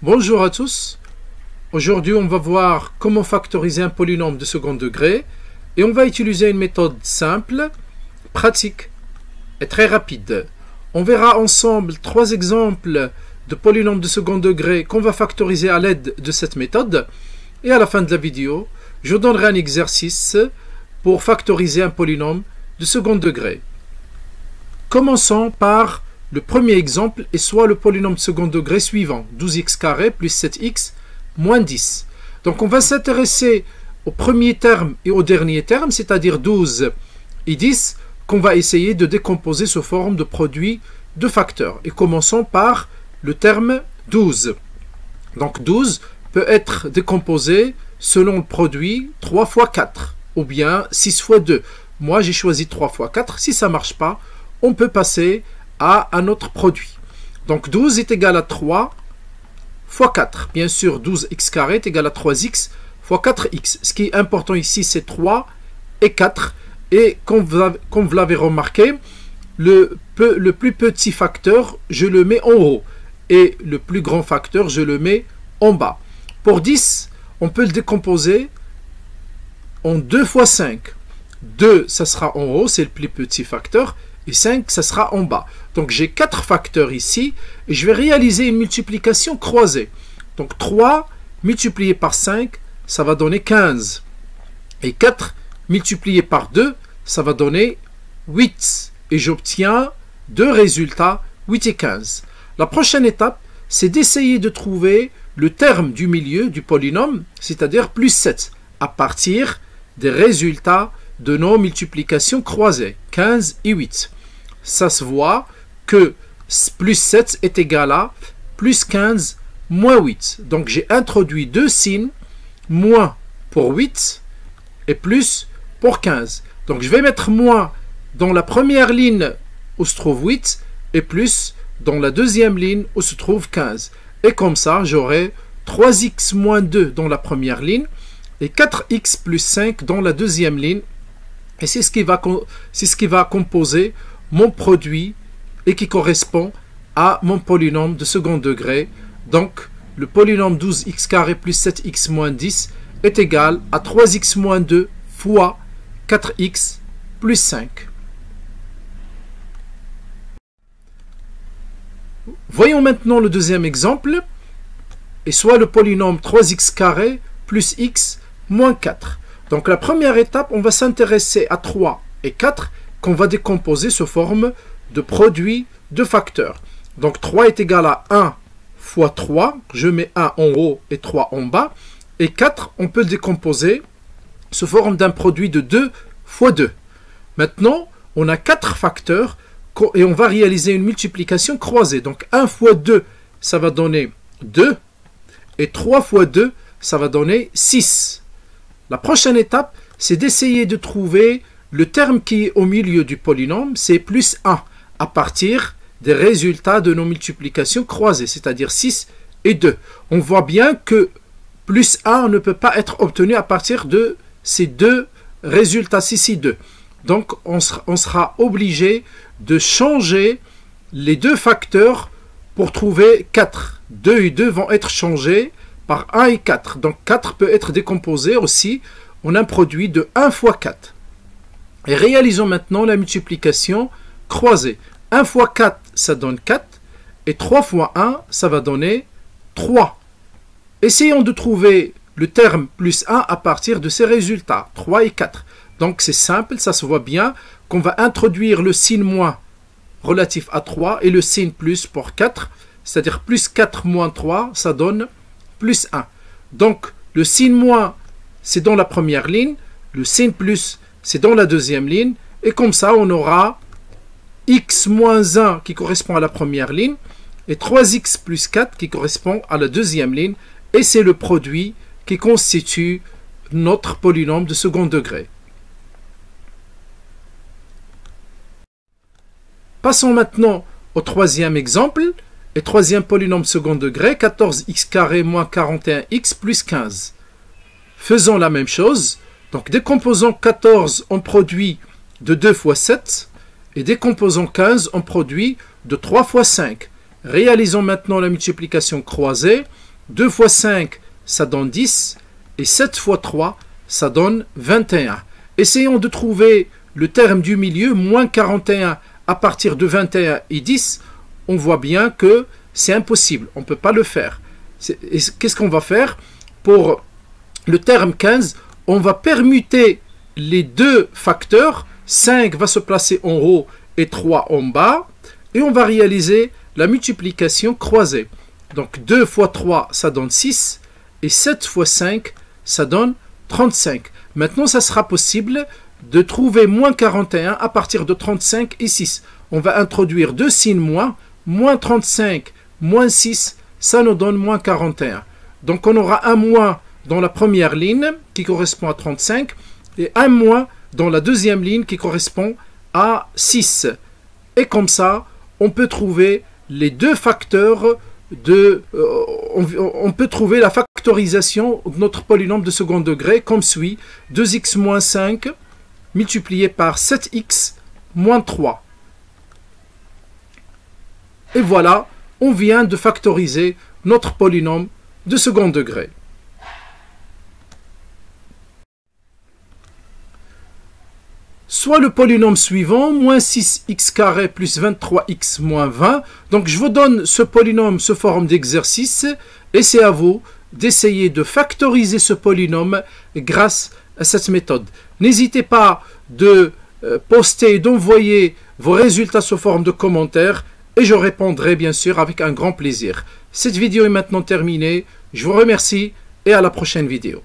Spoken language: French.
Bonjour à tous. Aujourd'hui, on va voir comment factoriser un polynôme de second degré et on va utiliser une méthode simple, pratique et très rapide. On verra ensemble 3 exemples de polynômes de second degré qu'on va factoriser à l'aide de cette méthode et à la fin de la vidéo, je vous donnerai un exercice pour factoriser un polynôme de second degré. Commençons par le premier exemple et soit le polynôme de second degré suivant, 12x carré plus 7x moins 10. Donc on va s'intéresser au premier terme et au dernier terme, c'est-à-dire 12 et 10, qu'on va essayer de décomposer sous forme de produit de facteurs. Et commençons par le terme 12. Donc 12 peut être décomposé selon le produit 3 fois 4 ou bien 6 fois 2. Moi j'ai choisi 3 fois 4. Si ça ne marche pas, on peut passer à un autre produit. Donc 12 est égal à 3 fois 4. Bien sûr, 12x carré est égal à 3x fois 4x. Ce qui est important ici, c'est 3 et 4. Et comme vous l'avez remarqué, le plus petit facteur, je le mets en haut. Et le plus grand facteur, je le mets en bas. Pour 10, on peut le décomposer en 2 fois 5. 2, ça sera en haut, c'est le plus petit facteur. Et 5, ça sera en bas. Donc j'ai 4 facteurs ici. Et je vais réaliser une multiplication croisée. Donc 3 multiplié par 5, ça va donner 15. Et 4 multiplié par 2, ça va donner 8. Et j'obtiens deux résultats, 8 et 15. La prochaine étape, c'est d'essayer de trouver le terme du milieu du polynôme, c'est-à-dire plus 7, à partir des résultats de nos multiplications croisées, 15 et 8. Ça se voit que plus 7 est égal à plus 15 moins 8. Donc j'ai introduit deux signes, moins pour 8 et plus pour 15. Donc je vais mettre moins dans la première ligne où se trouve 8 et plus dans la deuxième ligne où se trouve 15. Et comme ça, j'aurai 3x moins 2 dans la première ligne et 4x plus 5 dans la deuxième ligne. Et c'est ce qui va composer mon produit et qui correspond à mon polynôme de second degré. Donc, le polynôme 12x carré plus 7x moins 10 est égal à 3x moins 2 fois 4x plus 5. Voyons maintenant le deuxième exemple, et soit le polynôme 3x carré plus x moins 4. Donc la première étape, on va s'intéresser à 3 et 4 qu'on va décomposer sous forme de produit de facteurs. Donc 3 est égal à 1 fois 3, je mets 1 en haut et 3 en bas, et 4, on peut le décomposer sous forme d'un produit de 2 fois 2. Maintenant, on a 4 facteurs et on va réaliser une multiplication croisée. Donc 1 fois 2, ça va donner 2, et 3 fois 2, ça va donner 6. La prochaine étape, c'est d'essayer de trouver le terme qui est au milieu du polynôme, c'est plus 1, à partir des résultats de nos multiplications croisées, c'est-à-dire 6 et 2. On voit bien que plus 1 ne peut pas être obtenu à partir de ces deux résultats 6 et 2. Donc, on sera obligé de changer les deux facteurs pour trouver 4. 2 et 2 vont être changés par 1 et 4. Donc 4 peut être décomposé aussi en un produit de 1 fois 4. Et réalisons maintenant la multiplication croisée. 1 fois 4, ça donne 4. Et 3 fois 1, ça va donner 3. Essayons de trouver le terme plus 1 à partir de ces résultats, 3 et 4. Donc c'est simple, ça se voit bien qu'on va introduire le signe moins relatif à 3 et le signe plus pour 4. C'est-à-dire plus 4 moins 3, ça donne plus 1. Donc, le signe moins, c'est dans la première ligne. Le signe plus, c'est dans la deuxième ligne. Et comme ça, on aura x moins 1 qui correspond à la première ligne et 3x plus 4 qui correspond à la deuxième ligne. Et c'est le produit qui constitue notre polynôme de second degré. Passons maintenant au troisième exemple. Et troisième polynôme second degré, 14x carré moins 41x plus 15. Faisons la même chose. Donc décomposons 14 en produit de 2 fois 7 et décomposons 15 en produit de 3 fois 5. Réalisons maintenant la multiplication croisée. 2 fois 5, ça donne 10. Et 7 fois 3, ça donne 21. Essayons de trouver le terme du milieu, moins 41 à partir de 21 et 10. On voit bien que c'est impossible, on ne peut pas le faire. Qu'est-ce qu'on va faire? Pour le terme 15, on va permuter les deux facteurs. 5 va se placer en haut et 3 en bas. Et on va réaliser la multiplication croisée. Donc 2 fois 3, ça donne 6. Et 7 fois 5, ça donne 35. Maintenant, ça sera possible de trouver moins 41 à partir de 35 et 6. On va introduire deux signes moins. Moins 35, moins 6, ça nous donne moins 41. Donc on aura un moins dans la première ligne qui correspond à 35 et un moins dans la deuxième ligne qui correspond à 6. Et comme ça, on peut trouver les deux facteurs on peut trouver la factorisation de notre polynôme de second degré comme suit. 2x moins 5 multiplié par 7x moins 3. Et voilà, on vient de factoriser notre polynôme de second degré. Soit le polynôme suivant, moins 6x carré plus 23x moins 20. Donc je vous donne ce polynôme sous forme d'exercice et c'est à vous d'essayer de factoriser ce polynôme grâce à cette méthode. N'hésitez pas de poster et d'envoyer vos résultats sous forme de commentaires. Et je répondrai bien sûr avec un grand plaisir. Cette vidéo est maintenant terminée. Je vous remercie et à la prochaine vidéo.